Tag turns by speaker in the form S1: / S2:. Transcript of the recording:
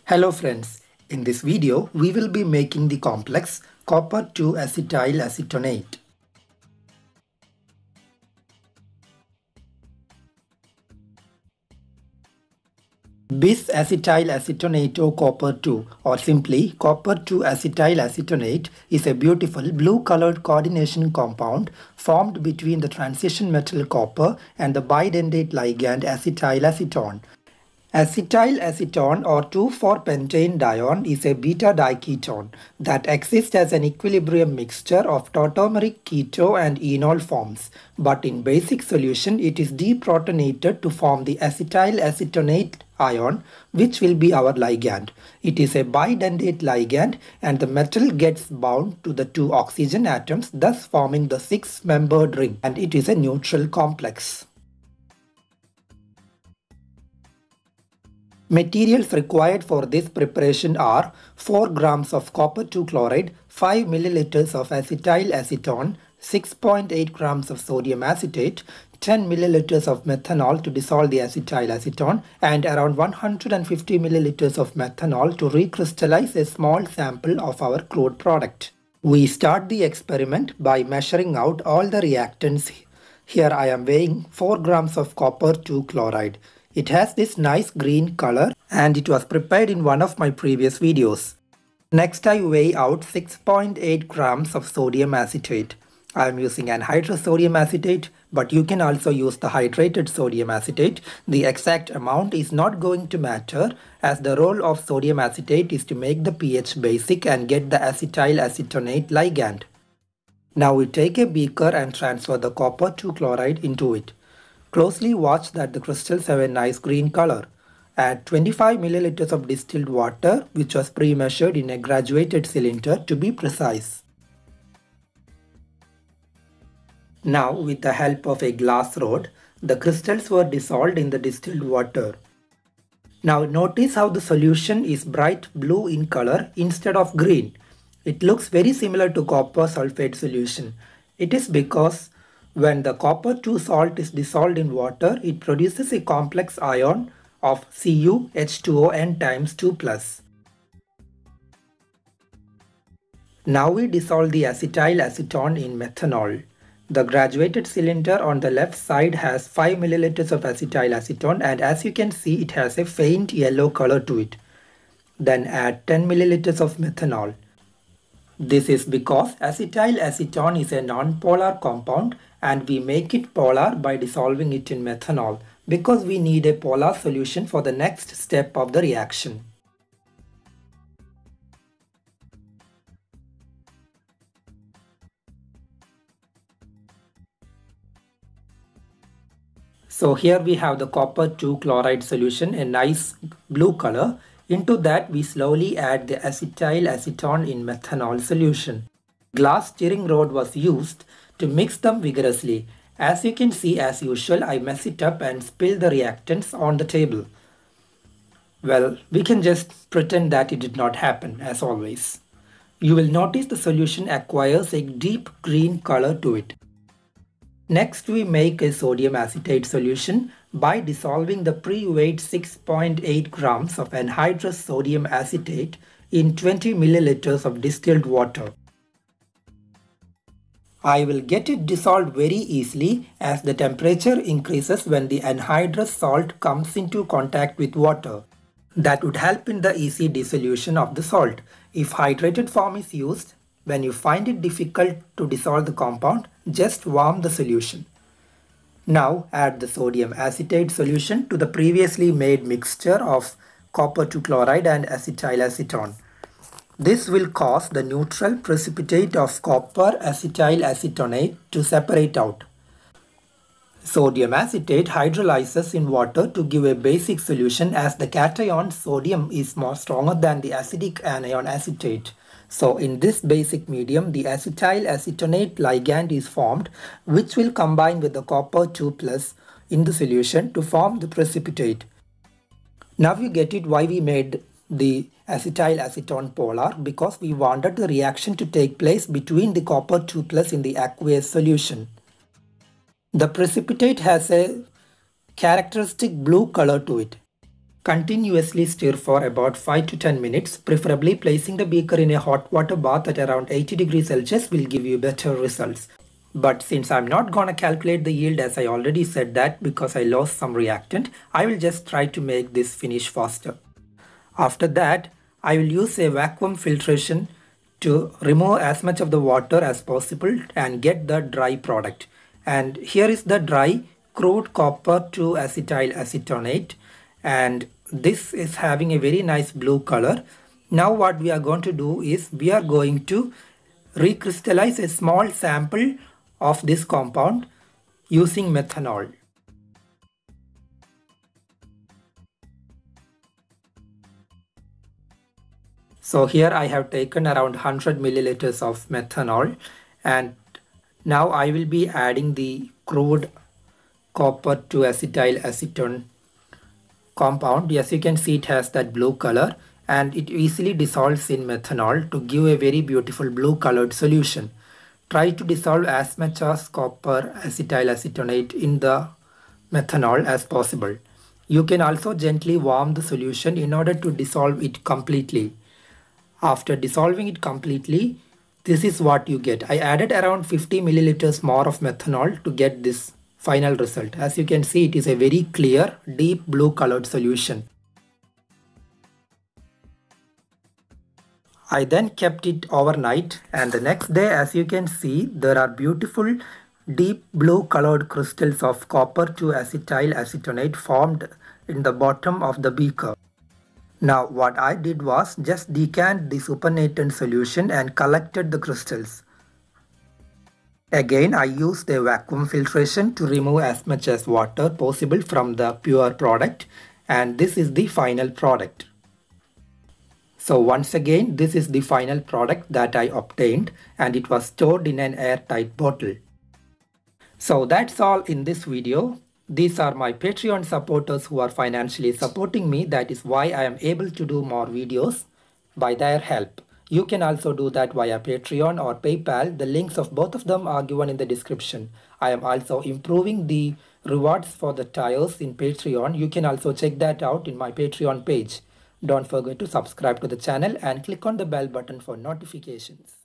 S1: Hello friends, in this video we will be making the complex copper 2 acetyl acetonate. Bis acetyl acetonate or copper 2 or simply copper 2 acetyl acetonate is a beautiful blue colored coordination compound formed between the transition metal copper and the bidentate ligand acetyl acetone. Acetyl acetone or 2,4-pentane-dione is a beta diketone that exists as an equilibrium mixture of tautomeric keto and enol forms, but in basic solution it is deprotonated to form the acetyl acetonate ion, which will be our ligand. It is a bidentate ligand and the metal gets bound to the two oxygen atoms, thus forming the six-membered ring, and it is a neutral complex. Materials required for this preparation are 4 grams of copper 2 chloride, 5 milliliters of acetyl acetone, 6.8 grams of sodium acetate, 10 milliliters of methanol to dissolve the acetyl acetone, and around 150 milliliters of methanol to recrystallize a small sample of our crude product. We start the experiment by measuring out all the reactants. Here I am weighing 4 grams of copper 2 chloride. It has this nice green color and it was prepared in one of my previous videos. Next I weigh out 6.8 grams of sodium acetate. I am using anhydrous sodium acetate, but you can also use the hydrated sodium acetate. The exact amount is not going to matter, as the role of sodium acetate is to make the pH basic and get the acetyl acetonate ligand. Now we take a beaker and transfer the copper 2 chloride into it. Closely watch that the crystals have a nice green color. Add 25 milliliters of distilled water, which was pre-measured in a graduated cylinder to be precise. Now, with the help of a glass rod, the crystals were dissolved in the distilled water. Now notice how the solution is bright blue in color instead of green. It looks very similar to copper sulfate solution. It is because when the copper 2 salt is dissolved in water, it produces a complex ion of CuH2O times 2+. Now we dissolve the acetyl acetone in methanol. The graduated cylinder on the left side has 5 milliliters of acetyl acetone, and as you can see it has a faint yellow color to it. Then add 10 milliliters of methanol. This is because acetyl acetone is a non-polar compound and we make it polar by dissolving it in methanol because we need a polar solution for the next step of the reaction. So here we have the copper 2 chloride solution, a nice blue color. Into that we slowly add the acetyl acetone in methanol solution. Glass stirring rod was used to mix them vigorously. As you can see, as usual, I mess it up and spill the reactants on the table. Well, we can just pretend that it did not happen, as always. You will notice the solution acquires a deep green color to it. Next, we make a sodium acetate solution by dissolving the pre-weighed 6.8 grams of anhydrous sodium acetate in 20 milliliters of distilled water. I will get it dissolved very easily as the temperature increases when the anhydrous salt comes into contact with water. That would help in the easy dissolution of the salt. If hydrated form is used, when you find it difficult to dissolve the compound, just warm the solution. Now add the sodium acetate solution to the previously made mixture of copper 2 chloride and acetyl acetone. This will cause the neutral precipitate of copper acetyl acetonate to separate out. Sodium acetate hydrolyzes in water to give a basic solution as the cation sodium is more stronger than the acidic anion acetate. So in this basic medium, the acetyl acetonate ligand is formed, which will combine with the copper 2+ in the solution to form the precipitate. Now you get it why we made the acetyl acetone polar, because we wanted the reaction to take place between the copper 2+ in the aqueous solution. The precipitate has a characteristic blue color to it. Continuously stir for about 5 to 10 minutes. Preferably placing the beaker in a hot water bath at around 80 degrees Celsius will give you better results. But since I'm not gonna calculate the yield, as I already said that because I lost some reactant, I will just try to make this finish faster. After that, I will use a vacuum filtration to remove as much of the water as possible and get the dry product. And here is the dry crude copper 2 acetyl acetonate, and this is having a very nice blue color. Now what we are going to do is we are going to recrystallize a small sample of this compound using methanol. So here I have taken around 100 milliliters of methanol, and now I will be adding the crude copper 2 acetyl acetone compound. Yes, you can see it has that blue color and it easily dissolves in methanol to give a very beautiful blue colored solution. Try to dissolve as much as copper acetyl acetonate in the methanol as possible. You can also gently warm the solution in order to dissolve it completely. After dissolving it completely, this is what you get. I added around 50 milliliters more of methanol to get this final result. As you can see, it is a very clear, deep blue colored solution. I then kept it overnight, and the next day, as you can see, there are beautiful deep blue colored crystals of copper 2 acetyl acetonate formed in the bottom of the beaker. Now what I did was just decant the supernatant solution and collected the crystals. Again, I used a vacuum filtration to remove as much as water possible from the pure product, and this is the final product. So once again, this is the final product that I obtained, and it was stored in an airtight bottle. So that's all in this video. These are my Patreon supporters who are financially supporting me. That is why I am able to do more videos by their help. You can also do that via Patreon or PayPal. The links of both of them are given in the description. I am also improving the rewards for the tires in Patreon. You can also check that out in my Patreon page. Don't forget to subscribe to the channel and click on the bell button for notifications.